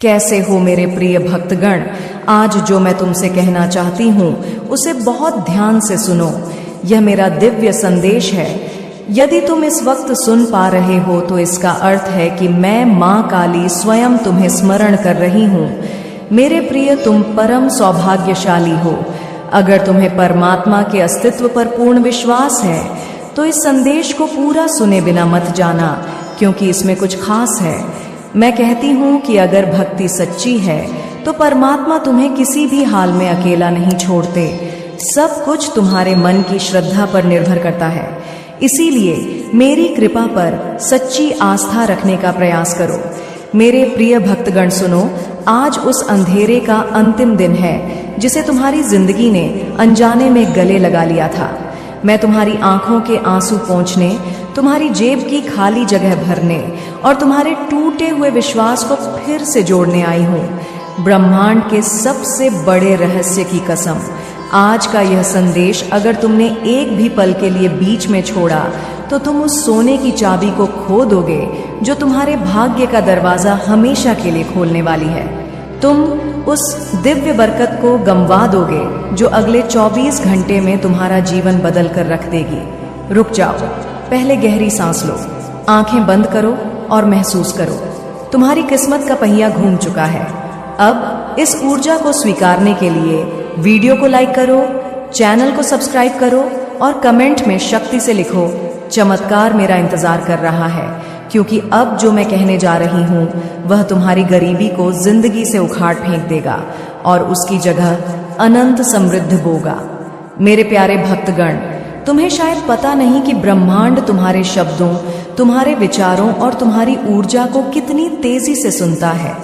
कैसे हो मेरे प्रिय भक्तगण। आज जो मैं तुमसे कहना चाहती हूँ उसे बहुत ध्यान से सुनो। यह मेरा दिव्य संदेश है। यदि तुम इस वक्त सुन पा रहे हो तो इसका अर्थ है कि मैं माँ काली स्वयं तुम्हें स्मरण कर रही हूँ। मेरे प्रिय, तुम परम सौभाग्यशाली हो। अगर तुम्हें परमात्मा के अस्तित्व पर पूर्ण विश्वास है तो इस संदेश को पूरा सुने बिना मत जाना, क्योंकि इसमें कुछ खास है। मैं कहती हूँ कि अगर भक्ति सच्ची है तो परमात्मा तुम्हें किसी भी हाल में अकेला नहीं छोड़ते। सब कुछ तुम्हारे मन की श्रद्धा पर निर्भर करता है। इसीलिए मेरी कृपा पर सच्ची आस्था रखने का प्रयास करो। मेरे प्रिय भक्तगण सुनो, आज उस अंधेरे का अंतिम दिन है जिसे तुम्हारी जिंदगी ने अनजाने में गले लगा लिया था। मैं तुम्हारी आंखों के आंसू पोंछने, तुम्हारी जेब की खाली जगह भरने और तुम्हारे टूटे हुए विश्वास को फिर से जोड़ने आई हूँ। ब्रह्मांड के सबसे बड़े रहस्य की कसम, आज का यह संदेश अगर तुमने एक भी पल के लिए बीच में छोड़ा तो तुम उस सोने की चाबी को खो दोगे जो तुम्हारे भाग्य का दरवाजा हमेशा के लिए खोलने वाली है। तुम उस दिव्य बरकत को गंवा दोगे जो अगले 24 घंटे में तुम्हारा जीवन बदल कर रख देगी। रुक जाओ, पहले गहरी सांस लो, आंखें बंद करो और महसूस करो, तुम्हारी किस्मत का पहिया घूम चुका है। अब इस ऊर्जा को स्वीकारने के लिए वीडियो को लाइक करो, चैनल को सब्सक्राइब करो और कमेंट में शक्ति से लिखो, चमत्कार मेरा इंतजार कर रहा है। क्योंकि अब जो मैं कहने जा रही हूँ वह तुम्हारी गरीबी को जिंदगी से उखाड़ फेंक देगा और उसकी जगह अनंत समृद्ध बोगा। मेरे प्यारे भक्तगण, तुम्हें शायद पता नहीं कि ब्रह्मांड तुम्हारे शब्दों, तुम्हारे विचारों और तुम्हारी ऊर्जा को कितनी तेजी से सुनता है।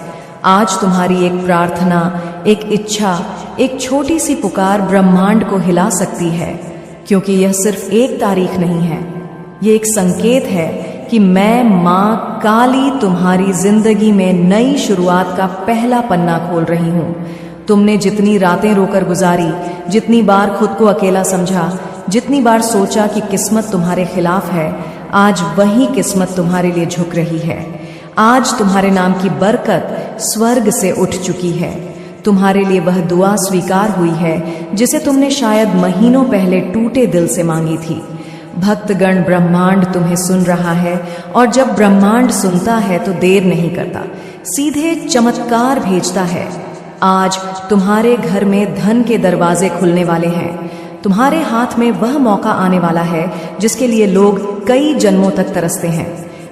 आज तुम्हारी एक प्रार्थना, एक इच्छा, एक छोटी सी पुकार ब्रह्मांड को हिला सकती है। क्योंकि यह सिर्फ एक तारीख नहीं है, ये एक संकेत है कि मैं माँ काली तुम्हारी जिंदगी में नई शुरुआत का पहला पन्ना खोल रही हूँ। तुमने जितनी रातें रोकर गुजारी, जितनी बार खुद को अकेला समझा, जितनी बार सोचा कि किस्मत तुम्हारे खिलाफ है, आज वही किस्मत तुम्हारे लिए झुक रही है। आज तुम्हारे नाम की बरकत स्वर्ग से उठ चुकी है। तुम्हारे लिए वह दुआ स्वीकार हुई है जिसे तुमने शायद महीनों पहले टूटे दिल से मांगी थी। भक्तगण, ब्रह्मांड तुम्हें सुन रहा है और जब ब्रह्मांड सुनता है तो देर नहीं करता, सीधे चमत्कार भेजता है। आज तुम्हारे घर में धन के दरवाजे खुलने वाले हैं। तुम्हारे हाथ में वह मौका आने वाला है जिसके लिए लोग कई जन्मों तक तरसते हैं।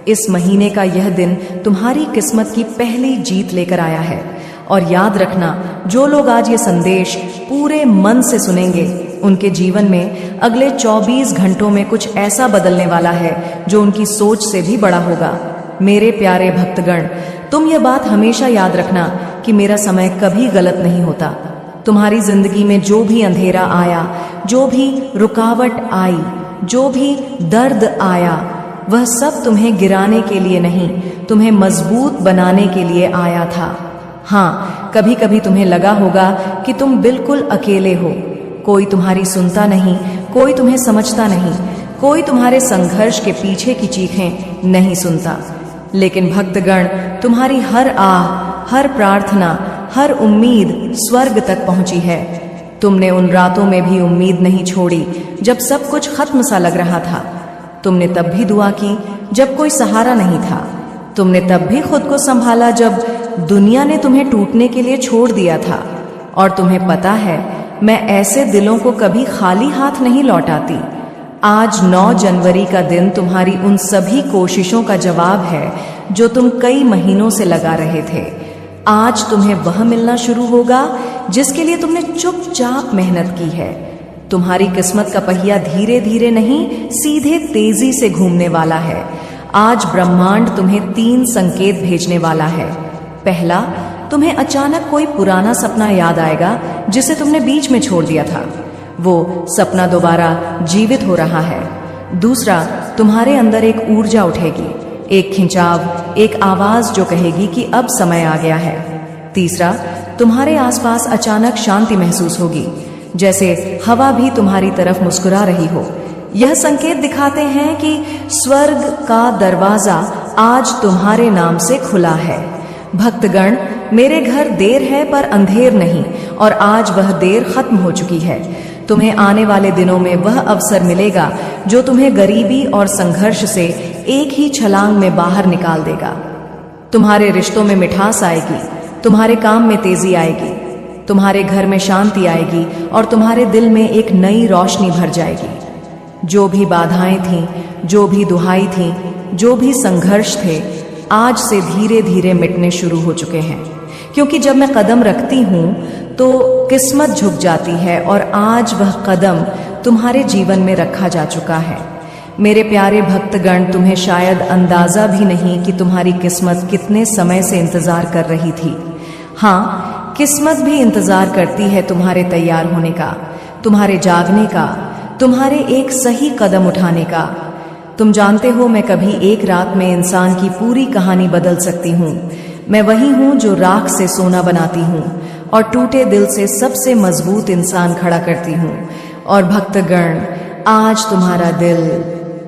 इस महीने का यह दिन तुम्हारी किस्मत की पहली जीत लेकर आया है। और याद रखना, जो लोग आज ये संदेश पूरे मन से सुनेंगे उनके जीवन में अगले 24 घंटों में कुछ ऐसा बदलने वाला है जो उनकी सोच से भी बड़ा होगा। मेरे प्यारे भक्तगण, तुम यह बात हमेशा याद रखना कि मेरा समय कभी गलत नहीं होता। तुम्हारी जिंदगी में जो भी अंधेरा आया, जो भी रुकावट आई, जो भी दर्द आया, वह सब तुम्हें गिराने के लिए नहीं, तुम्हें मजबूत बनाने के लिए आया था। हाँ, कभी कभी तुम्हें लगा होगा कि तुम बिल्कुल अकेले हो, कोई तुम्हारी सुनता नहीं, कोई तुम्हें समझता नहीं, कोई तुम्हारे संघर्ष के पीछे की चीखें नहीं सुनता। लेकिन भक्तगण, तुम्हारी हर आह, हर प्रार्थना, हर उम्मीद स्वर्ग तक पहुंची है। तुमने उन रातों में भी उम्मीद नहीं छोड़ी जब सब कुछ खत्म सा लग रहा था। तुमने तब भी दुआ की जब कोई सहारा नहीं था। तुमने तब भी खुद को संभाला जब दुनिया ने तुम्हें टूटने के लिए छोड़ दिया था। और तुम्हें पता है, मैं ऐसे दिलों को कभी खाली हाथ नहीं लौटाती। आज 9 जनवरी का दिन तुम्हारी उन सभी कोशिशों का जवाब है जो तुम कई महीनों से लगा रहे थे। आज तुम्हें वह मिलना शुरू होगा जिसके लिए तुमने चुपचाप मेहनत की है। तुम्हारी किस्मत का पहिया धीरे धीरे नहीं, सीधे तेजी से घूमने वाला है। आज ब्रह्मांड तुम्हें 3 संकेत भेजने वाला है। पहला, तुम्हें अचानक कोई पुराना सपना याद आएगा जिसे तुमने बीच में छोड़ दिया था। वो सपना दोबारा जीवित हो रहा है। दूसरा, तुम्हारे अंदर एक ऊर्जा उठेगी, एक खिंचाव, एक आवाज जो कहेगी कि अब समय आ गया है। तीसरा, तुम्हारे आसपास अचानक शांति महसूस होगी, जैसे हवा भी तुम्हारी तरफ मुस्कुरा रही हो। यह संकेत दिखाते हैं कि स्वर्ग का दरवाजा आज तुम्हारे नाम से खुला है। भक्तगण, मेरे घर देर है पर अंधेर नहीं, और आज वह देर खत्म हो चुकी है। तुम्हें आने वाले दिनों में वह अवसर मिलेगा जो तुम्हें गरीबी और संघर्ष से एक ही छलांग में बाहर निकाल देगा। तुम्हारे रिश्तों में मिठास आएगी, तुम्हारे काम में तेजी आएगी, तुम्हारे घर में शांति आएगी और तुम्हारे दिल में एक नई रोशनी भर जाएगी। जो भी बाधाएं थीं, जो भी दुहाई थी, जो भी संघर्ष थे, आज से धीरे धीरे मिटने शुरू हो चुके हैं। क्योंकि जब मैं कदम रखती हूं तो किस्मत झुक जाती है और आज वह कदम तुम्हारे जीवन में रखा जा चुका है। मेरे प्यारे भक्तगण, तुम्हें शायद अंदाजा भी नहीं कि तुम्हारी किस्मत कितने समय से इंतजार कर रही थी। हाँ, किस्मत भी इंतजार करती है तुम्हारे तैयार होने का, तुम्हारे जागने का, तुम्हारे एक सही कदम उठाने का। तुम जानते हो, मैं कभी एक रात में इंसान की पूरी कहानी बदल सकती हूँ। मैं वही हूँ जो राख से सोना बनाती हूँ और टूटे दिल से सबसे मजबूत इंसान खड़ा करती हूँ। और भक्तगण, आज तुम्हारा दिल,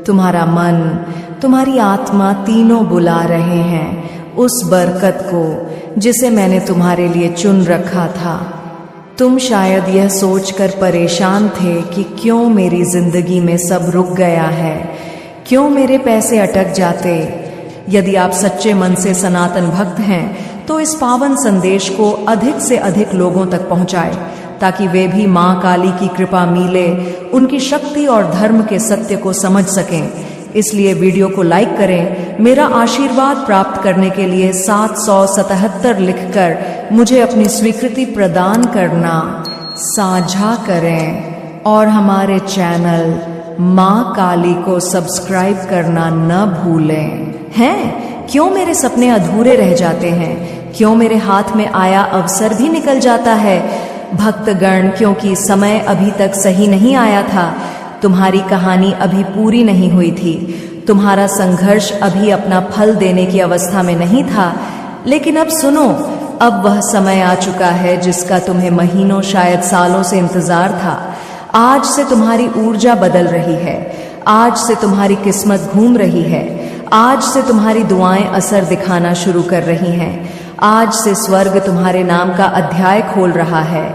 तुम्हारा मन, तुम्हारी आत्मा तीनों बुला रहे हैं उस बरकत को जिसे मैंने तुम्हारे लिए चुन रखा था। तुम शायद यह सोचकर परेशान थे कि क्यों मेरी जिंदगी में सब रुक गया है, क्यों मेरे पैसे अटक जाते। यदि आप सच्चे मन से सनातन भक्त हैं तो इस पावन संदेश को अधिक से अधिक लोगों तक पहुंचाएं, ताकि वे भी मां काली की कृपा मिले, उनकी शक्ति और धर्म के सत्य को समझ सकें। इसलिए वीडियो को लाइक करें। मेरा आशीर्वाद प्राप्त करने के लिए 777 लिखकर मुझे अपनी स्वीकृति प्रदान करना, साझा करें और हमारे चैनल मां काली को सब्सक्राइब करना न भूलें। हैं, क्यों मेरे सपने अधूरे रह जाते हैं, क्यों मेरे हाथ में आया अवसर भी निकल जाता है? भक्तगण, क्योंकि समय अभी तक सही नहीं आया था, तुम्हारी कहानी अभी पूरी नहीं हुई थी, तुम्हारा संघर्ष अभी अपना फल देने की अवस्था में नहीं था। लेकिन अब सुनो, अब वह समय आ चुका है जिसका तुम्हें महीनों, शायद सालों से इंतजार था। आज से तुम्हारी ऊर्जा बदल रही है, आज से तुम्हारी किस्मत घूम रही है, आज से तुम्हारी दुआएं असर दिखाना शुरू कर रही हैं, आज से स्वर्ग तुम्हारे नाम का अध्याय खोल रहा है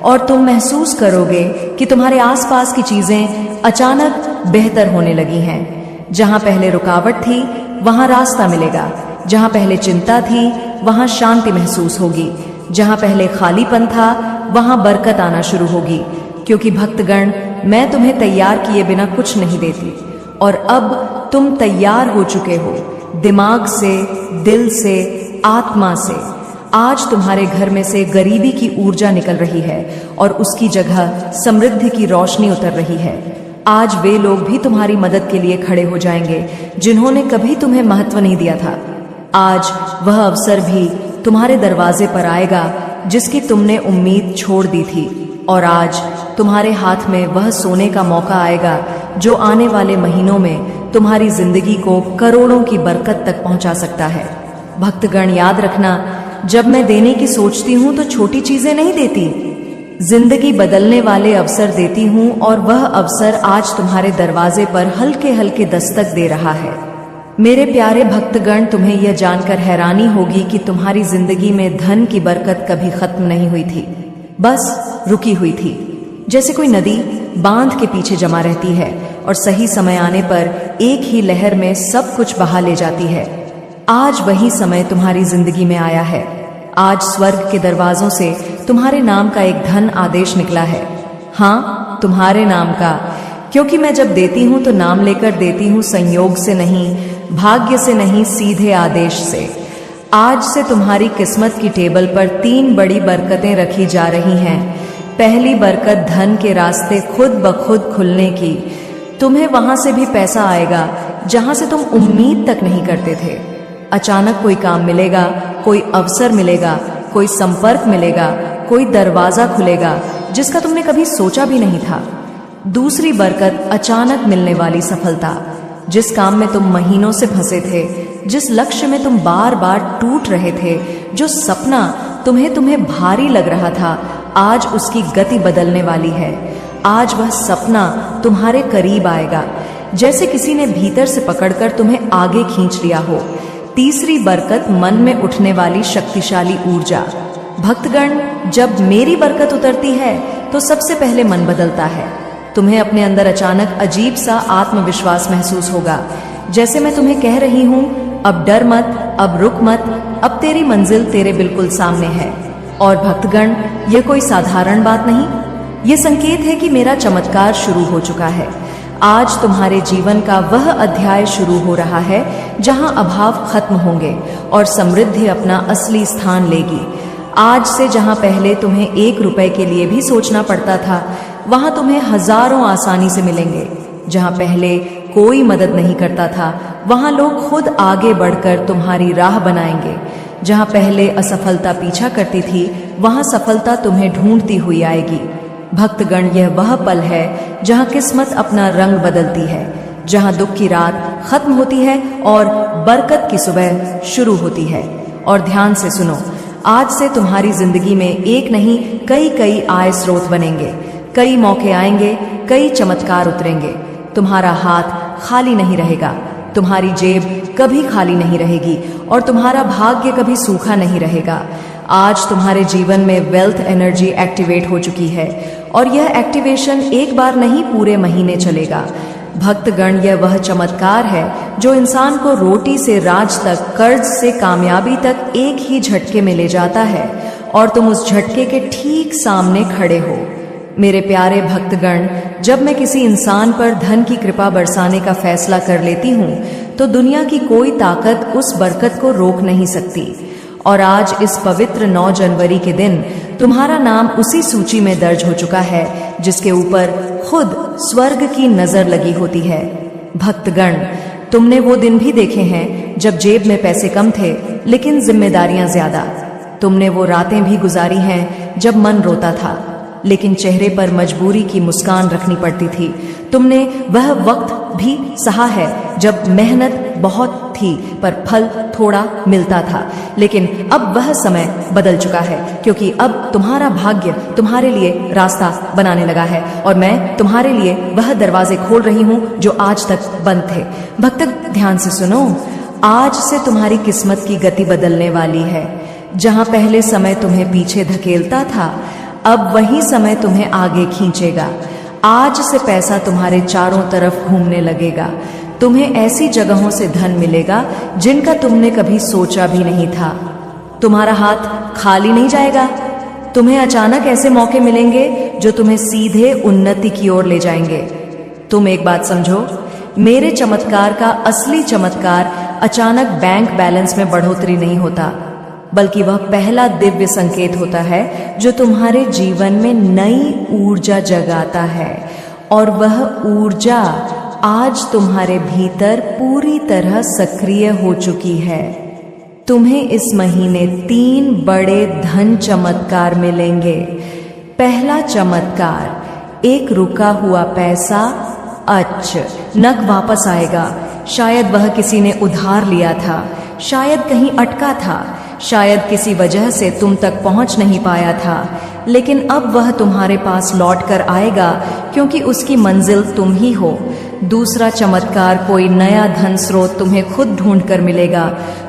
और तुम महसूस करोगे कि तुम्हारे आसपास की चीजें अचानक बेहतर होने लगी हैं। जहां पहले रुकावट थी वहां रास्ता मिलेगा, जहां पहले चिंता थी वहां शांति महसूस होगी, जहां पहले खालीपन था वहां बरकत आना शुरू होगी। क्योंकि भक्तगण, मैं तुम्हें तैयार किए बिना कुछ नहीं देती और अब तुम तैयार हो चुके हो, दिमाग से, दिल से, आत्मा से। आज तुम्हारे घर में से गरीबी की ऊर्जा निकल रही है और उसकी जगह समृद्धि की रोशनी उतर रही है। आज वे लोग भी तुम्हारी मदद के लिए खड़े हो जाएंगे जिन्होंने कभी तुम्हें महत्व नहीं दिया था। आज वह अवसर भी तुम्हारे दरवाजे पर आएगा जिसकी तुमने उम्मीद छोड़ दी थी। और आज तुम्हारे हाथ में वह सोने का मौका आएगा जो आने वाले महीनों में तुम्हारी जिंदगी को करोड़ों की बरकत तक पहुंचा सकता है। भक्तगण, याद रखना, जब मैं देने की सोचती हूँ तो छोटी चीजें नहीं देती, जिंदगी बदलने वाले अवसर देती हूँ। और वह अवसर आज तुम्हारे दरवाजे पर हल्के हल्के दस्तक दे रहा है। मेरे प्यारे भक्तगण, तुम्हें यह जानकर हैरानी होगी कि तुम्हारी जिंदगी में धन की बरकत कभी खत्म नहीं हुई थी, बस रुकी हुई थी। जैसे कोई नदी बांध के पीछे जमा रहती है और सही समय आने पर एक ही लहर में सब कुछ बहा ले जाती है। आज वही समय तुम्हारी जिंदगी में आया है। आज स्वर्ग के दरवाजों से तुम्हारे नाम का एक धन आदेश निकला है। हाँ, तुम्हारे नाम का, क्योंकि मैं जब देती हूँ तो नाम लेकर देती हूँ, संयोग से नहीं, भाग्य से नहीं, सीधे आदेश से। आज से तुम्हारी किस्मत की टेबल पर 3 बड़ी बरकतें रखी जा रही हैं। पहली बरकत, धन के रास्ते खुद ब खुद खुलने की। तुम्हें वहां से भी पैसा आएगा जहां से तुम उम्मीद तक नहीं करते थे। अचानक कोई काम मिलेगा, कोई अवसर मिलेगा, कोई संपर्क मिलेगा, कोई दरवाजा खुलेगा जिसका तुमने कभी सोचा भी नहीं था। दूसरी बरकत, अचानक मिलने वाली सफलता। जिस काम में तुम महीनों से फंसे थे, जिस लक्ष्य में तुम बार बार टूट रहे थे, जो सपना तुम्हें भारी लग रहा था, आज उसकी गति बदलने वाली है। आज वह सपना तुम्हारे करीब आएगा, जैसे किसी ने भीतर से पकड़कर तुम्हें आगे खींच लिया हो। तीसरी बरकत, मन में उठने वाली शक्तिशाली ऊर्जा। भक्तगण, जब मेरी बरकत उतरती है तो सबसे पहले मन बदलता है। तुम्हें अपने अंदर अचानक अजीब सा आत्मविश्वास महसूस होगा, जैसे मैं तुम्हें कह रही हूं, अब डर मत, अब रुक मत, अब तेरी मंजिल तेरे बिल्कुल सामने है। और भक्तगण, यह कोई साधारण बात नहीं, ये संकेत है कि मेरा चमत्कार शुरू हो चुका है। आज तुम्हारे जीवन का वह अध्याय शुरू हो रहा है जहां अभाव खत्म होंगे और समृद्धि अपना असली स्थान लेगी। आज से जहां पहले तुम्हें 1 रुपए के लिए भी सोचना पड़ता था, वहां तुम्हें हजारों आसानी से मिलेंगे। जहां पहले कोई मदद नहीं करता था, वहां लोग खुद आगे बढ़कर तुम्हारी राह बनाएंगे। जहां पहले असफलता पीछा करती थी, वहां सफलता तुम्हें ढूंढती हुई आएगी। भक्तगण, यह वह पल है जहां किस्मत अपना रंग बदलती है, जहां दुख की रात खत्म होती है और बरकत की सुबह शुरू होती है। और ध्यान से सुनो, आज से तुम्हारी जिंदगी में एक नहीं कई आय स्रोत बनेंगे। कई मौके आएंगे, कई चमत्कार उतरेंगे। तुम्हारा हाथ खाली नहीं रहेगा, तुम्हारी जेब कभी खाली नहीं रहेगी और तुम्हारा भाग्य कभी सूखा नहीं रहेगा। आज तुम्हारे जीवन में वेल्थ एनर्जी एक्टिवेट हो चुकी है और यह एक्टिवेशन एक बार नहीं, पूरे महीने चलेगा। भक्तगण, यह वह चमत्कार है जो इंसान को रोटी से राज तक, कर्ज से कामयाबी तक एक ही झटके में ले जाता है और तुम उस झटके के ठीक सामने खड़े हो। मेरे प्यारे भक्तगण, जब मैं किसी इंसान पर धन की कृपा बरसाने का फैसला कर लेती हूँ तो दुनिया की कोई ताकत उस बरकत को रोक नहीं सकती। और आज इस पवित्र 9 जनवरी के दिन तुम्हारा नाम उसी सूची में दर्ज हो चुका है जिसके ऊपर खुद स्वर्ग की नजर लगी होती है। भक्तगण, तुमने वो दिन भी देखे हैं जब जेब में पैसे कम थे लेकिन जिम्मेदारियां ज्यादा। तुमने वो रातें भी गुजारी हैं जब मन रोता था लेकिन चेहरे पर मजबूरी की मुस्कान रखनी पड़ती थी। तुमने वह वक्त भी सहा है जब मेहनत बहुत थी पर फल थोड़ा मिलता था, लेकिन अब वह समय बदल चुका है क्योंकि अब तुम्हारा भाग्य तुम्हारे लिए रास्ता बनाने लगा है और मैं तुम्हारे लिए वह दरवाजे खोल रही हूं जो आज तक बंद थे। भक्त, ध्यान से सुनो, आज से तुम्हारी किस्मत की गति बदलने वाली है। जहां पहले समय तुम्हें पीछे धकेलता था, अब वही समय तुम्हें आगे खींचेगा। आज से पैसा तुम्हारे चारों तरफ घूमने लगेगा। तुम्हें ऐसी जगहों से धन मिलेगा जिनका तुमने कभी सोचा भी नहीं था। तुम्हारा हाथ खाली नहीं जाएगा। तुम्हें अचानक ऐसे मौके मिलेंगे जो तुम्हें सीधे उन्नति की ओर ले जाएंगे। तुम एक बात समझो, मेरे चमत्कार का असली चमत्कार अचानक बैंक बैलेंस में बढ़ोतरी नहीं होता, बल्कि वह पहला दिव्य संकेत होता है जो तुम्हारे जीवन में नई ऊर्जा जगाता है। और वह ऊर्जा आज तुम्हारे भीतर पूरी तरह सक्रिय हो चुकी है। तुम्हें इस महीने 3 बड़े धन चमत्कार मिलेंगे। पहला चमत्कार, एक रुका हुआ पैसा नक वापस आएगा। शायद वह किसी ने उधार लिया था, शायद कहीं अटका था, शायद किसी वजह से तुम तक पहुंच नहीं पाया था, लेकिन अब वह तुम्हारे पास लौट कर आएगा क्योंकि उसकी मंजिल तुम ही हो। दूसरा चमत्कार, कोई नया धन स्रोत तुम्हें खुद ढूंढ कर मिलेगा।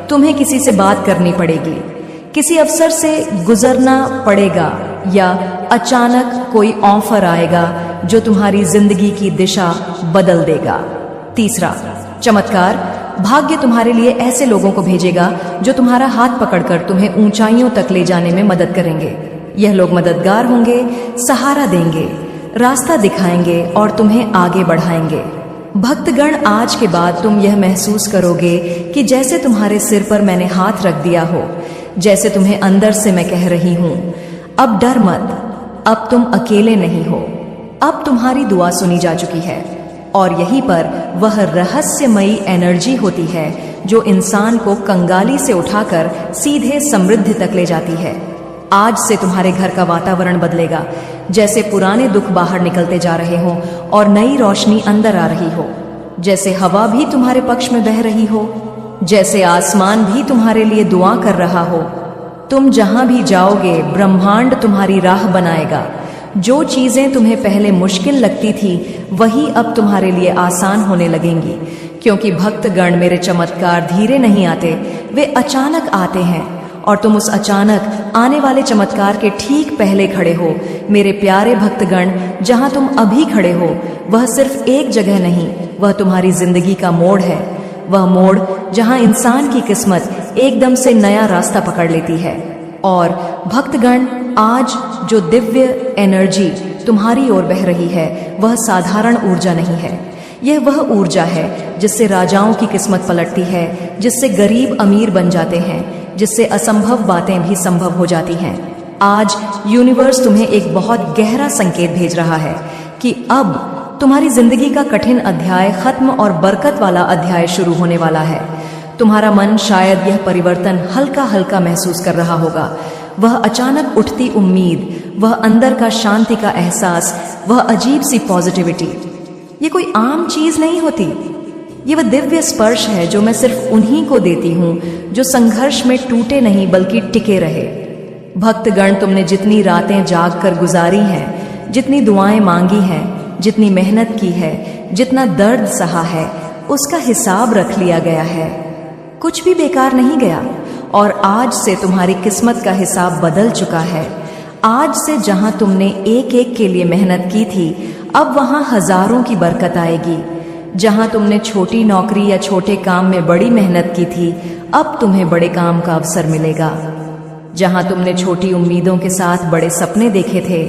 तुम्हें किसी से बात करनी पड़ेगी, किसी अवसर से गुजरना पड़ेगा या अचानक कोई ऑफर आएगा जो तुम्हारी जिंदगी की दिशा बदल देगा। तीसरा चमत्कार, भाग्य तुम्हारे लिए ऐसे लोगों को भेजेगा जो तुम्हारा हाथ पकड़कर तुम्हें ऊंचाइयों तक ले जाने में मदद करेंगे। यह लोग मददगार होंगे, सहारा देंगे, रास्ता दिखाएंगे और तुम्हें आगे बढ़ाएंगे। भक्तगण, आज के बाद तुम यह महसूस करोगे कि जैसे तुम्हारे सिर पर मैंने हाथ रख दिया हो, जैसे तुम्हें अंदर से मैं कह रही हूं, अब डर मत, अब तुम अकेले नहीं हो, अब तुम्हारी दुआ सुनी जा चुकी है। और यहीं पर वह रहस्यमयी एनर्जी होती है जो इंसान को कंगाली से उठाकर सीधे समृद्धि तक ले जाती है। आज से तुम्हारे घर का वातावरण बदलेगा, जैसे पुराने दुख बाहर निकलते जा रहे हो और नई रोशनी अंदर आ रही हो, जैसे हवा भी तुम्हारे पक्ष में बह रही हो, जैसे आसमान भी तुम्हारे लिए दुआ कर रहा हो। तुम जहां भी जाओगे, ब्रह्मांड तुम्हारी राह बनाएगा। जो चीजें तुम्हें पहले मुश्किल लगती थी वही अब तुम्हारे लिए आसान होने लगेंगी, क्योंकि भक्तगण मेरे चमत्कार धीरे नहीं आते, वे अचानक आते हैं और तुम उस अचानक आने वाले चमत्कार के ठीक पहले खड़े हो। मेरे प्यारे भक्तगण, जहां तुम अभी खड़े हो वह सिर्फ एक जगह नहीं, वह तुम्हारी जिंदगी का मोड़ है। वह मोड़ जहां इंसान की किस्मत एकदम से नया रास्ता पकड़ लेती है। और भक्तगण, आज जो दिव्य एनर्जी तुम्हारी ओर बह रही है वह साधारण ऊर्जा नहीं है। यह वह ऊर्जा है जिससे राजाओं की किस्मत पलटती है, जिससे गरीब अमीर बन जाते हैं, जिससे असंभव बातें भी संभव हो जाती हैं। आज यूनिवर्स तुम्हें एक बहुत गहरा संकेत भेज रहा है कि अब तुम्हारी जिंदगी का कठिन अध्याय खत्म और बरकत वाला अध्याय शुरू होने वाला है। तुम्हारा मन शायद यह परिवर्तन हल्का हल्का महसूस कर रहा होगा। वह अचानक उठती उम्मीद, वह अंदर का शांति का एहसास, वह अजीब सी पॉजिटिविटी। ये कोई आम चीज नहीं होती, ये वह दिव्य स्पर्श है जो मैं सिर्फ उन्हीं को देती हूँ जो संघर्ष में टूटे नहीं बल्कि टिके रहे। भक्तगण, तुमने जितनी रातें जाग कर गुजारी हैं, जितनी दुआएं मांगी हैं, जितनी मेहनत की है, जितना दर्द सहा है, उसका हिसाब रख लिया गया है। कुछ भी बेकार नहीं गया। और आज से तुम्हारी किस्मत का हिसाब बदल चुका है। आज से जहां तुमने एक एक के लिए मेहनत की थी, अब वहां हजारों की बरकत आएगी। जहां तुमने छोटी नौकरी या छोटे काम में बड़ी मेहनत की थी, अब तुम्हें बड़े काम का अवसर मिलेगा। जहां तुमने छोटी उम्मीदों के साथ बड़े सपने देखे थे,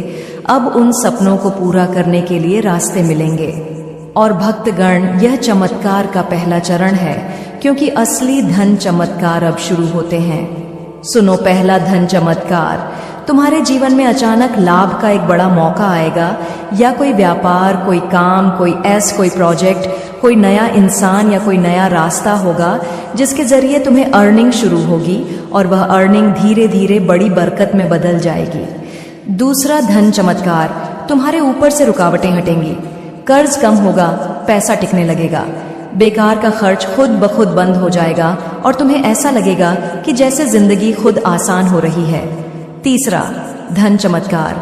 अब उन सपनों को पूरा करने के लिए रास्ते मिलेंगे। और भक्तगण, यह चमत्कार का पहला चरण है, क्योंकि असली धन चमत्कार अब शुरू होते हैं। सुनो, पहला धन चमत्कार। तुम्हारे जीवन में अचानक लाभ का एक बड़ा मौका आएगा, या कोई व्यापार, कोई काम, कोई प्रोजेक्ट, कोई नया इंसान या कोई नया रास्ता होगा जिसके जरिए तुम्हें अर्निंग शुरू होगी और वह अर्निंग धीरे धीरे बड़ी बरकत में बदल जाएगी। दूसरा धन चमत्कार, तुम्हारे ऊपर से रुकावटें हटेंगी, कर्ज कम होगा, पैसा टिकने लगेगा, बेकार का खर्च खुद ब खुद बंद हो जाएगा और तुम्हें ऐसा लगेगा कि जैसे जिंदगी खुद आसान हो रही है। तीसरा धन चमत्कार,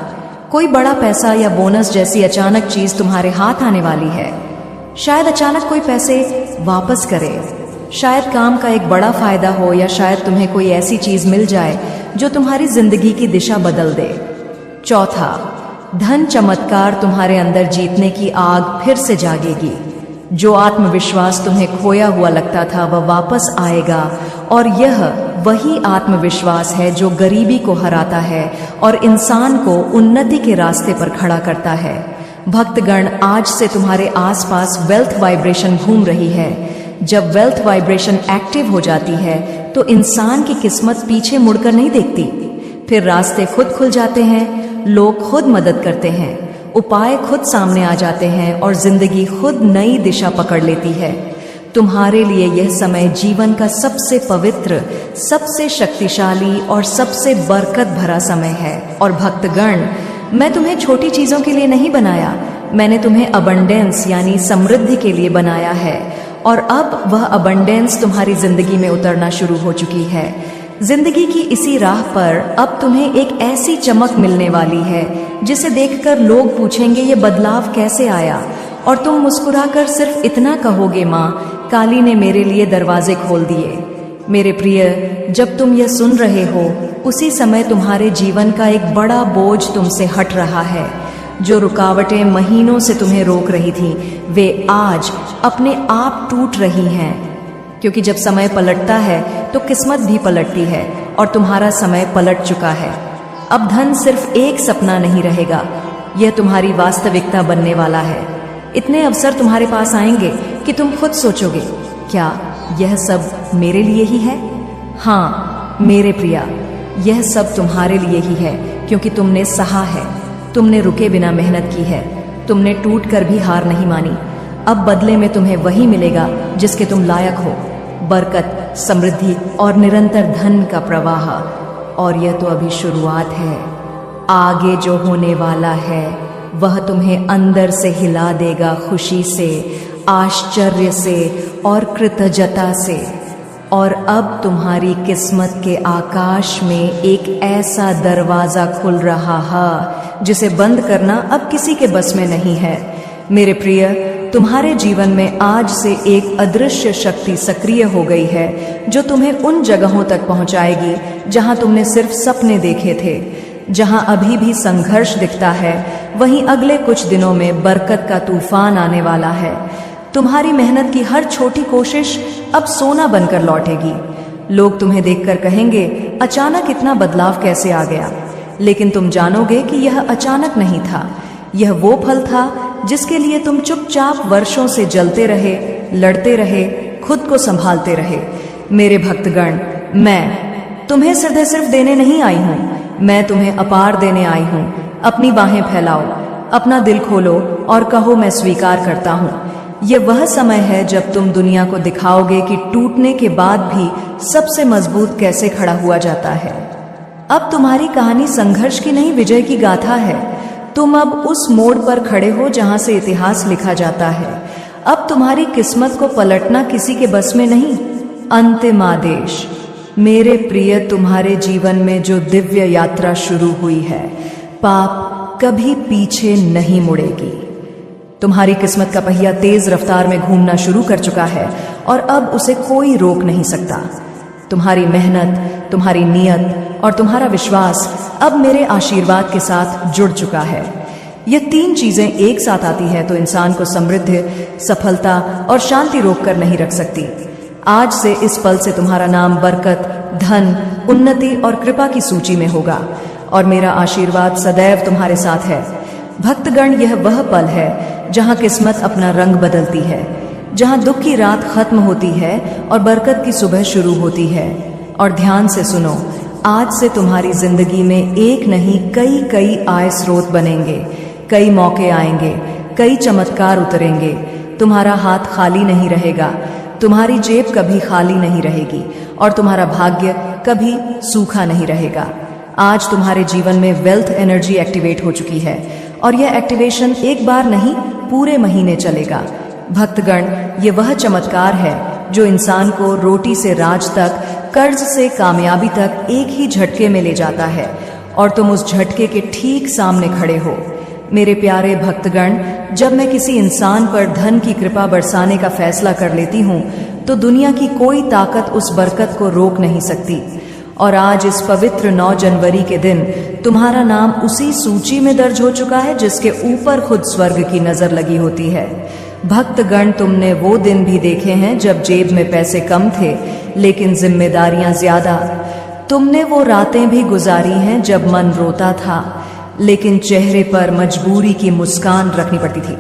कोई बड़ा पैसा या बोनस जैसी अचानक चीज तुम्हारे हाथ आने वाली है। शायद अचानक कोई पैसे वापस करे, शायद काम का एक बड़ा फायदा हो, या शायद तुम्हें कोई ऐसी चीज मिल जाए जो तुम्हारी जिंदगी की दिशा बदल दे। चौथा धन चमत्कार, तुम्हारे अंदर जीतने की आग फिर से जागेगी। जो आत्मविश्वास तुम्हें खोया हुआ लगता था वह वापस आएगा, और यह वही आत्मविश्वास है जो गरीबी को हराता है और इंसान को उन्नति के रास्ते पर खड़ा करता है। भक्तगण, आज से तुम्हारे आसपास वेल्थ वाइब्रेशन घूम रही है। जब वेल्थ वाइब्रेशन एक्टिव हो जाती है तो इंसान की किस्मत पीछे मुड़कर नहीं देखती। फिर रास्ते खुद खुल जाते हैं, लोग खुद मदद करते हैं, उपाय खुद सामने आ जाते हैं और जिंदगी खुद नई दिशा पकड़ लेती है। तुम्हारे लिए यह समय जीवन का सबसे पवित्र, सबसे शक्तिशाली और सबसे बरकत भरा समय है। और भक्तगण, मैं तुम्हें छोटी चीजों के लिए नहीं बनाया, मैंने तुम्हें अबंडेंस यानी समृद्धि के लिए बनाया है। और अब वह अबंडेंस तुम्हारी जिंदगी में उतरना शुरू हो चुकी है। जिंदगी की इसी राह पर अब तुम्हें एक ऐसी चमक मिलने वाली है जिसे देखकर लोग पूछेंगे ये बदलाव कैसे आया, और तुम मुस्कुराकर सिर्फ इतना कहोगे, माँ काली ने मेरे लिए दरवाजे खोल दिए। मेरे प्रिय, जब तुम यह सुन रहे हो उसी समय तुम्हारे जीवन का एक बड़ा बोझ तुमसे हट रहा है। जो रुकावटें महीनों से तुम्हें रोक रही थी वे आज अपने आप टूट रही हैं, क्योंकि जब समय पलटता है तो किस्मत भी पलटती है और तुम्हारा समय पलट चुका है। अब धन सिर्फ एक सपना नहीं रहेगा, यह तुम्हारी वास्तविकता बनने वाला है। इतने अवसर तुम्हारे पास आएंगे कि तुम खुद सोचोगे, क्या यह सब मेरे लिए ही है? हाँ मेरे प्रिया, यह सब तुम्हारे लिए ही है, क्योंकि तुमने सहा है, तुमने रुके बिना मेहनत की है, तुमने टूट कर भी हार नहीं मानी। अब बदले में तुम्हें वही मिलेगा जिसके तुम लायक हो, बरकत, समृद्धि और निरंतर धन का प्रवाह। और यह तो अभी शुरुआत है। आगे जो होने वाला है वह तुम्हें अंदर से हिला देगा, खुशी से, आश्चर्य से और कृतज्ञता से। और अब तुम्हारी किस्मत के आकाश में एक ऐसा दरवाजा खुल रहा है जिसे बंद करना अब किसी के बस में नहीं है। मेरे प्रिय, तुम्हारे जीवन में आज से एक अदृश्य शक्ति सक्रिय हो गई है जो तुम्हें उन जगहों तक पहुंचाएगी जहां तुमने सिर्फ सपने देखे थे। जहां अभी भी संघर्ष दिखता है, वहीं अगले कुछ दिनों में बरकत का तूफान आने वाला है। तुम्हारी मेहनत की हर छोटी कोशिश अब सोना बनकर लौटेगी। लोग तुम्हें देखकर कहेंगे, अचानक इतना बदलाव कैसे आ गया? लेकिन तुम जानोगे कि यह अचानक नहीं था। यह वो फल था जिसके लिए तुम चुपचाप वर्षों से जलते रहे, लड़ते रहे, खुद को संभालते रहे। मेरे भक्तगण, मैं तुम्हें सिर्फ देने नहीं आई हूं, मैं तुम्हें अपार देने आई हूं। अपनी बाहें फैलाओ, अपना दिल खोलो और कहो, मैं स्वीकार करता हूं। यह वह समय है जब तुम दुनिया को दिखाओगे कि टूटने के बाद भी सबसे मजबूत कैसे खड़ा हुआ जाता है। अब तुम्हारी कहानी संघर्ष की नहीं, विजय की गाथा है। तुम अब उस मोड़ पर खड़े हो जहां से इतिहास लिखा जाता है। अब तुम्हारी किस्मत को पलटना किसी के बस में नहीं। अंतिम आदेश। मेरे प्रिय, तुम्हारे जीवन में जो दिव्य यात्रा शुरू हुई है, पाप कभी पीछे नहीं मुड़ेगी। तुम्हारी किस्मत का पहिया तेज रफ्तार में घूमना शुरू कर चुका है और अब उसे कोई रोक नहीं सकता। तुम्हारी मेहनत, तुम्हारी नीयत और तुम्हारा विश्वास अब मेरे आशीर्वाद के साथ जुड़ चुका है। ये तीन चीजें एक साथ आती हैं तो इंसान को समृद्धि, सफलता और शांति रोककर नहीं रख सकती। आज से इस पल से तुम्हारा नाम बरकत, धन, उन्नति और कृपा की सूची में होगा और मेरा आशीर्वाद सदैव तुम्हारे साथ है। भक्तगण, यह वह पल है जहां किस्मत अपना रंग बदलती है, जहां दुख की रात खत्म होती है और बरकत की सुबह शुरू होती है। और ध्यान से सुनो, आज से तुम्हारी जिंदगी में एक नहीं कई आय स्रोत बनेंगे, कई मौके आएंगे, कई चमत्कार उतरेंगे। तुम्हारा हाथ खाली नहीं रहेगा, तुम्हारी जेब कभी खाली नहीं रहेगी और तुम्हारा भाग्य कभी सूखा नहीं रहेगा। आज तुम्हारे जीवन में वेल्थ एनर्जी एक्टिवेट हो चुकी है और यह एक्टिवेशन एक बार नहीं, पूरे महीने चलेगा। भक्तगण, ये वह चमत्कार है जो इंसान को रोटी से राज तक, कर्ज से कामयाबी तक एक ही झटके में ले जाता है और तुम उस झटके के ठीक सामने खड़े हो। मेरे प्यारे भक्तगण, जब मैं किसी इंसान पर धन की कृपा बरसाने का फैसला कर लेती हूँ तो दुनिया की कोई ताकत उस बरकत को रोक नहीं सकती। और आज इस पवित्र 9 जनवरी के दिन तुम्हारा नाम उसी सूची में दर्ज हो चुका है जिसके ऊपर खुद स्वर्ग की नजर लगी होती है। भक्तगण, तुमने वो दिन भी देखे हैं जब जेब में पैसे कम थे लेकिन जिम्मेदारियां ज्यादा। तुमने वो रातें भी गुजारी हैं जब मन रोता था लेकिन चेहरे पर मजबूरी की मुस्कान रखनी पड़ती थी।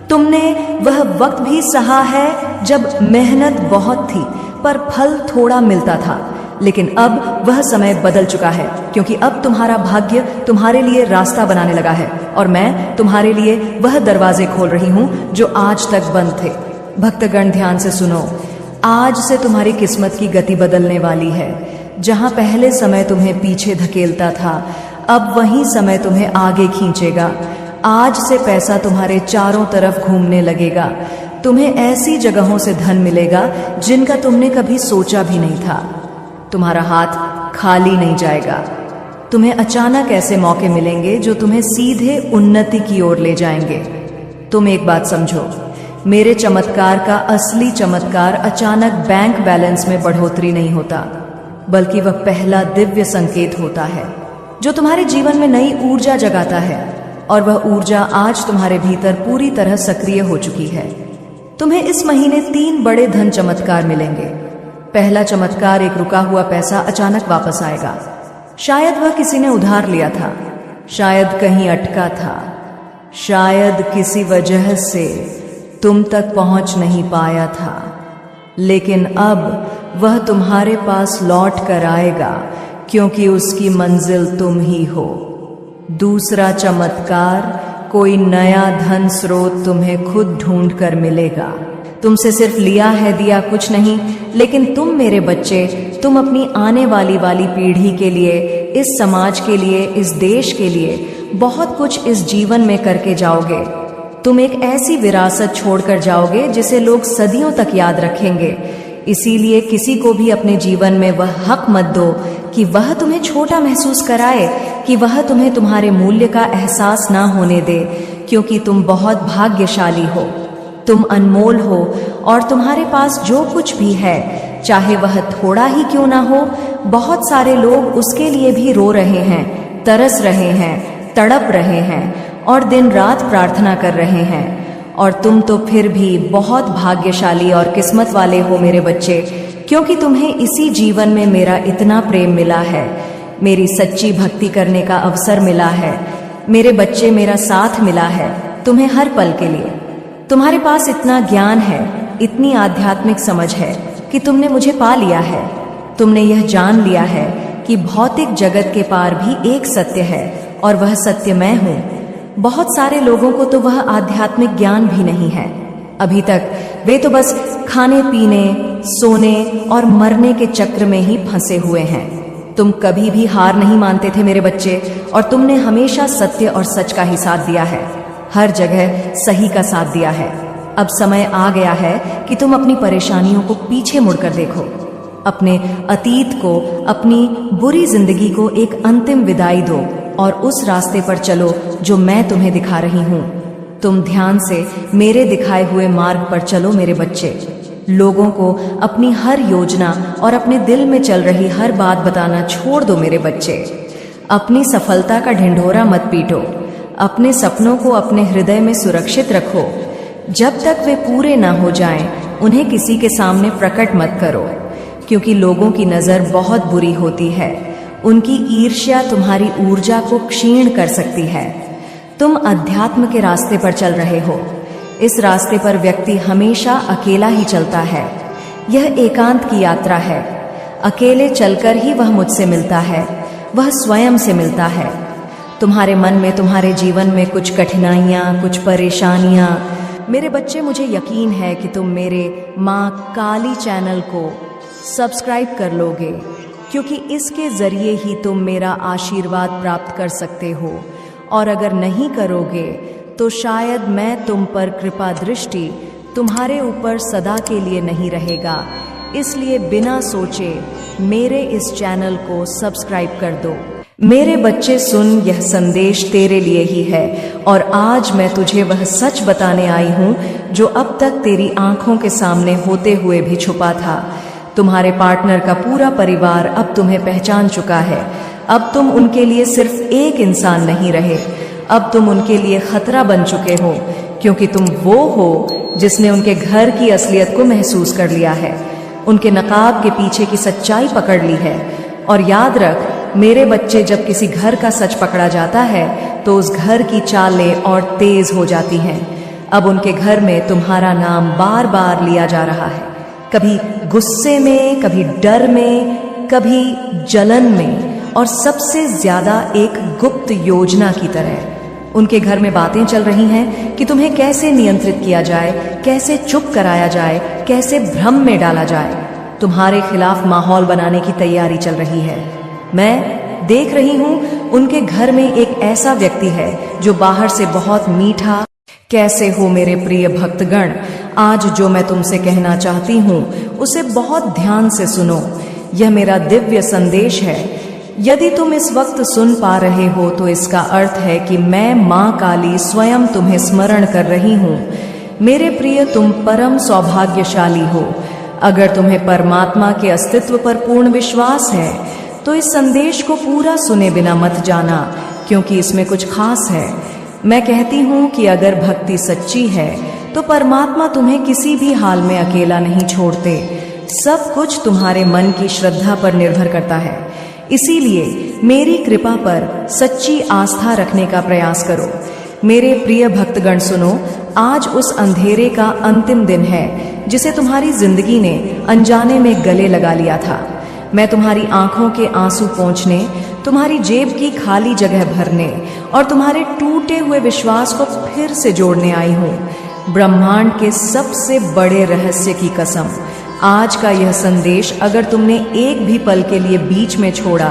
तुमने वह वक्त भी सहा है जब मेहनत बहुत थी पर फल थोड़ा मिलता था। लेकिन अब वह समय बदल चुका है क्योंकि अब तुम्हारा भाग्य तुम्हारे लिए रास्ता बनाने लगा है और मैं तुम्हारे लिए वह दरवाजे खोल रही हूं जो आज तक बंद थे। भक्तगण, ध्यान से सुनो, आज से तुम्हारी किस्मत की गति बदलने वाली है। जहां पहले समय तुम्हें पीछे धकेलता था, अब वही समय तुम्हें आगे खींचेगा। आज से पैसा तुम्हारे चारों तरफ घूमने लगेगा। तुम्हें ऐसी जगहों से धन मिलेगा जिनका तुमने कभी सोचा भी नहीं था। तुम्हारा हाथ खाली नहीं जाएगा। तुम्हें अचानक ऐसे मौके मिलेंगे जो तुम्हें सीधे उन्नति की ओर ले जाएंगे। तुम एक बात समझो, मेरे चमत्कार का असली चमत्कार अचानक बैंक बैलेंस में बढ़ोतरी नहीं होता, बल्कि वह पहला दिव्य संकेत होता है जो तुम्हारे जीवन में नई ऊर्जा जगाता है। और वह ऊर्जा आज तुम्हारे भीतर पूरी तरह सक्रिय हो चुकी है। तुम्हें इस महीने 3 बड़े धन चमत्कार मिलेंगे। पहला चमत्कार, एक रुका हुआ पैसा अचानक वापस आएगा। शायद वह किसी ने उधार लिया था, शायद कहीं अटका था, शायद किसी वजह से तुम तक पहुंच नहीं पाया था, लेकिन अब वह तुम्हारे पास लौट कर आएगा क्योंकि उसकी मंजिल तुम ही हो। दूसरा चमत्कार, कोई नया धन स्रोत तुम्हें खुद ढूंढ कर मिलेगा। तुमसे सिर्फ लिया है दिया कुछ नहीं, लेकिन तुम मेरे बच्चे, तुम अपनी आने वाली पीढ़ी के लिए, इस समाज के लिए, इस देश के लिए बहुत कुछ इस जीवन में करके जाओगे। तुम एक ऐसी विरासत छोड़कर जाओगे जिसे लोग सदियों तक याद रखेंगे। इसीलिए किसी को भी अपने जीवन में वह हक मत दो कि वह तुम्हें छोटा महसूस कराए, कि वह तुम्हें तुम्हारे मूल्य का एहसास ना होने दे, क्योंकि तुम बहुत भाग्यशाली हो। तुम अनमोल हो और तुम्हारे पास जो कुछ भी है, चाहे वह थोड़ा ही क्यों ना हो, बहुत सारे लोग उसके लिए भी रो रहे हैं, तरस रहे हैं, तड़प रहे हैं और दिन रात प्रार्थना कर रहे हैं। और तुम तो फिर भी बहुत भाग्यशाली और किस्मत वाले हो मेरे बच्चे, क्योंकि तुम्हें इसी जीवन में मेरा इतना प्रेम मिला है, मेरी सच्ची भक्ति करने का अवसर मिला है। मेरे बच्चे, मेरा साथ मिला है तुम्हें हर पल के लिए। तुम्हारे पास इतना ज्ञान है, इतनी आध्यात्मिक समझ है कि तुमने मुझे पा लिया है। तुमने यह जान लिया है कि भौतिक जगत के पार भी एक सत्य है और वह सत्य मैं हूँ। बहुत सारे लोगों को तो वह आध्यात्मिक ज्ञान भी नहीं है। अभी तक वे तो बस खाने पीने, सोने और मरने के चक्र में ही फंसे हुए हैं। तुम कभी भी हार नहीं मानते थे मेरे बच्चे, और तुमने हमेशा सत्य और सच का ही साथ दिया है, हर जगह सही का साथ दिया है। अब समय आ गया है कि तुम अपनी परेशानियों को पीछे मुड़कर देखो, अपने अतीत को, अपनी बुरी जिंदगी को एक अंतिम विदाई दो और उस रास्ते पर चलो जो मैं तुम्हें दिखा रही हूँ। तुम ध्यान से मेरे दिखाए हुए मार्ग पर चलो मेरे बच्चे। लोगों को अपनी हर योजना और अपने दिल में चल रही हर बात बताना छोड़ दो मेरे बच्चे। अपनी सफलता का ढिंढोरा मत पीटो, अपने सपनों को अपने हृदय में सुरक्षित रखो। जब तक वे पूरे ना हो जाएं, उन्हें किसी के सामने प्रकट मत करो, क्योंकि लोगों की नजर बहुत बुरी होती है। उनकी ईर्ष्या तुम्हारी ऊर्जा को क्षीण कर सकती है। तुम अध्यात्म के रास्ते पर चल रहे हो। इस रास्ते पर व्यक्ति हमेशा अकेला ही चलता है। यह एकांत की यात्रा है। अकेले चलकर ही वह मुझसे मिलता है, वह स्वयं से मिलता है। तुम्हारे मन में, तुम्हारे जीवन में कुछ कठिनाइयाँ, कुछ परेशानियाँ, मेरे बच्चे, मुझे यकीन है कि तुम मेरे माँ काली चैनल को सब्सक्राइब कर लोगे, क्योंकि इसके जरिए ही तुम मेरा आशीर्वाद प्राप्त कर सकते हो। और अगर नहीं करोगे तो शायद मैं तुम पर कृपा दृष्टि तुम्हारे ऊपर सदा के लिए नहीं रहेगा। इसलिए बिना सोचे मेरे इस चैनल को सब्सक्राइब कर दो। मेरे बच्चे सुन, यह संदेश तेरे लिए ही है और आज मैं तुझे वह सच बताने आई हूँ जो अब तक तेरी आंखों के सामने होते हुए भी छुपा था। तुम्हारे पार्टनर का पूरा परिवार अब तुम्हें पहचान चुका है। अब तुम उनके लिए सिर्फ एक इंसान नहीं रहे, अब तुम उनके लिए खतरा बन चुके हो, क्योंकि तुम वो हो जिसने उनके घर की असलियत को महसूस कर लिया है, उनके नकाब के पीछे की सच्चाई पकड़ ली है। और याद रख मेरे बच्चे, जब किसी घर का सच पकड़ा जाता है तो उस घर की चालें और तेज हो जाती हैं। अब उनके घर में तुम्हारा नाम बार बार लिया जा रहा है, कभी गुस्से में, कभी डर में, कभी जलन में, और सबसे ज्यादा एक गुप्त योजना की तरह। उनके घर में बातें चल रही हैं कि तुम्हें कैसे नियंत्रित किया जाए, कैसे चुप कराया जाए, कैसे भ्रम में डाला जाए। तुम्हारे खिलाफ माहौल बनाने की तैयारी चल रही है। मैं देख रही हूँ उनके घर में एक ऐसा व्यक्ति है जो बाहर से बहुत मीठा। कैसे हो मेरे प्रिय भक्तगण, आज जो मैं तुमसे कहना चाहती हूँ उसे बहुत ध्यान से सुनो। यह मेरा दिव्य संदेश है। यदि तुम इस वक्त सुन पा रहे हो तो इसका अर्थ है कि मैं माँ काली स्वयं तुम्हें स्मरण कर रही हूँ। मेरे प्रिय, तुम परम सौभाग्यशाली हो। अगर तुम्हें परमात्मा के अस्तित्व पर पूर्ण विश्वास है तो इस संदेश को पूरा सुने बिना मत जाना, क्योंकि इसमें कुछ खास है। मैं कहती हूँ कि अगर भक्ति सच्ची है तो परमात्मा तुम्हें किसी भी हाल में अकेला नहीं छोड़ते। सब कुछ तुम्हारे मन की श्रद्धा पर निर्भर करता है। इसीलिए मेरी कृपा पर सच्ची आस्था रखने का प्रयास करो। मेरे प्रिय भक्तगण सुनो, आज उस अंधेरे का अंतिम दिन है जिसे तुम्हारी जिंदगी ने अनजाने में गले लगा लिया था। मैं तुम्हारी आंखों के आंसू पोंछने, तुम्हारी जेब की खाली जगह भरने और तुम्हारे टूटे हुए विश्वास को फिर से जोड़ने आई हूँ। ब्रह्मांड के सबसे बड़े रहस्य की कसम, आज का यह संदेश अगर तुमने एक भी पल के लिए बीच में छोड़ा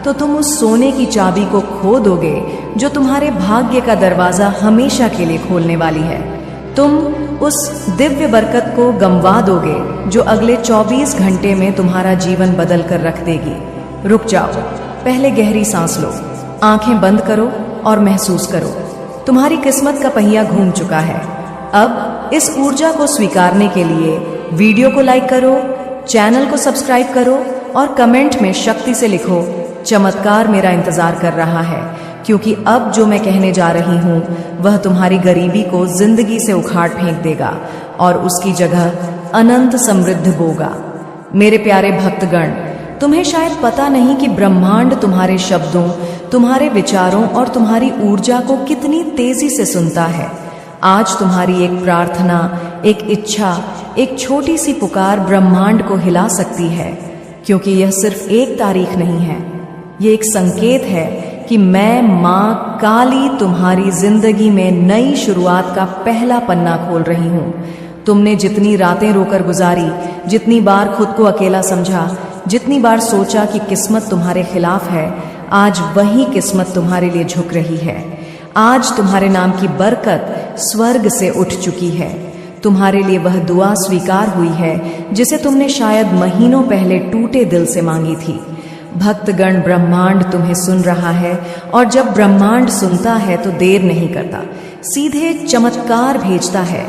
तो तुम उस सोने की चाबी को खो दोगे जो तुम्हारे भाग्य का दरवाजा हमेशा के लिए खोलने वाली है। तुम उस दिव्य बरकत को गंवा दोगे जो अगले 24 घंटे में तुम्हारा जीवन बदल कर रख देगी। रुक जाओ, पहले गहरी सांस लो, आंखें बंद करो और महसूस करो। तुम्हारी किस्मत का पहिया घूम चुका है। अब इस ऊर्जा को स्वीकारने के लिए वीडियो को लाइक करो, चैनल को सब्सक्राइब करो और कमेंट में शक्ति से लिखो, चमत्कार मेरा इंतजार कर रहा है, क्योंकि अब जो मैं कहने जा रही हूं वह तुम्हारी गरीबी को जिंदगी से उखाड़ फेंक देगा और उसकी जगह अनंत समृद्धि बोगा। मेरे प्यारे भक्तगण, तुम्हें शायद पता नहीं कि ब्रह्मांड तुम्हारे शब्दों, तुम्हारे विचारों और तुम्हारी ऊर्जा को कितनी तेजी से सुनता है। आज तुम्हारी एक प्रार्थना, एक इच्छा, एक छोटी सी पुकार ब्रह्मांड को हिला सकती है, क्योंकि यह सिर्फ एक तारीख नहीं है, ये एक संकेत है कि मैं मां काली तुम्हारी जिंदगी में नई शुरुआत का पहला पन्ना खोल रही हूं। तुमने जितनी रातें रोकर गुजारी, जितनी बार खुद को अकेला समझा, जितनी बार सोचा कि किस्मत तुम्हारे खिलाफ है, आज वही किस्मत तुम्हारे लिए झुक रही है। आज तुम्हारे नाम की बरकत स्वर्ग से उठ चुकी है। तुम्हारे लिए वह दुआ स्वीकार हुई है जिसे तुमने शायद महीनों पहले टूटे दिल से मांगी थी। भक्तगण, ब्रह्मांड तुम्हें सुन रहा है और जब ब्रह्मांड सुनता है तो देर नहीं करता, सीधे चमत्कार भेजता है।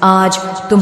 आज तुम